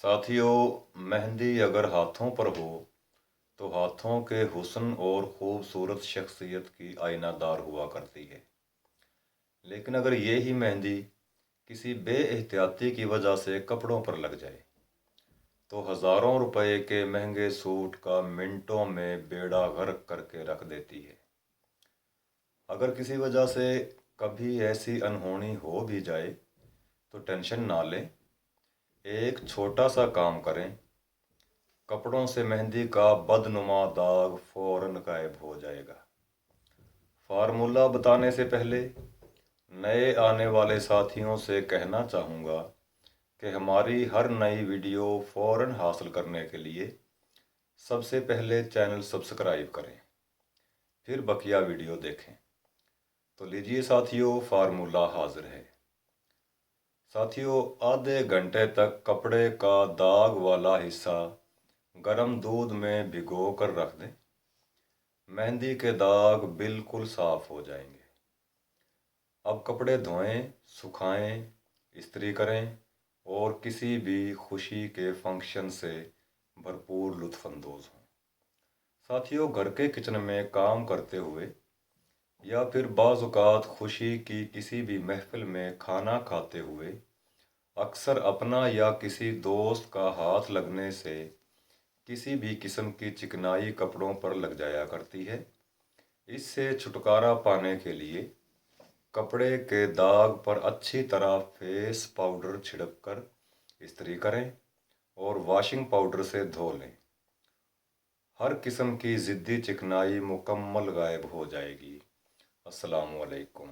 साथियों, मेहंदी अगर हाथों पर हो तो हाथों के हुस्न और खूबसूरत शख्सियत की आईनादार हुआ करती है। लेकिन अगर ये ही मेहंदी किसी बेएहतियाती की वजह से कपड़ों पर लग जाए तो हज़ारों रुपए के महंगे सूट का मिनटों में बेड़ा गर्क करके रख देती है। अगर किसी वजह से कभी ऐसी अनहोनी हो भी जाए तो टेंशन ना लें। एक छोटा सा काम करें, कपड़ों से मेहंदी का बदनुमा दाग फौरन गायब हो जाएगा। फार्मूला बताने से पहले नए आने वाले साथियों से कहना चाहूँगा कि हमारी हर नई वीडियो फौरन हासिल करने के लिए सबसे पहले चैनल सब्सक्राइब करें, फिर बकिया वीडियो देखें। तो लीजिए साथियों, फार्मूला हाजिर है। साथियों, आधे घंटे तक कपड़े का दाग वाला हिस्सा गर्म दूध में भिगो कर रख दें। मेहंदी के दाग बिल्कुल साफ हो जाएंगे। अब कपड़े धोएं, सुखाएं, इस्त्री करें और किसी भी खुशी के फंक्शन से भरपूर लुत्फ़अंदोज़ हों। साथियों, घर के किचन में काम करते हुए या फिर बाज़-औक़ात खुशी की किसी भी महफ़िल में खाना खाते हुए अक्सर अपना या किसी दोस्त का हाथ लगने से किसी भी किस्म की चिकनाई कपड़ों पर लग जाया करती है। इससे छुटकारा पाने के लिए कपड़े के दाग पर अच्छी तरह फेस पाउडर छिड़क कर इस्त्री करें और वॉशिंग पाउडर से धो लें। हर किस्म की ज़िद्दी चिकनाई मुकम्मल गायब हो जाएगी। अस्सलामु अलैकुम।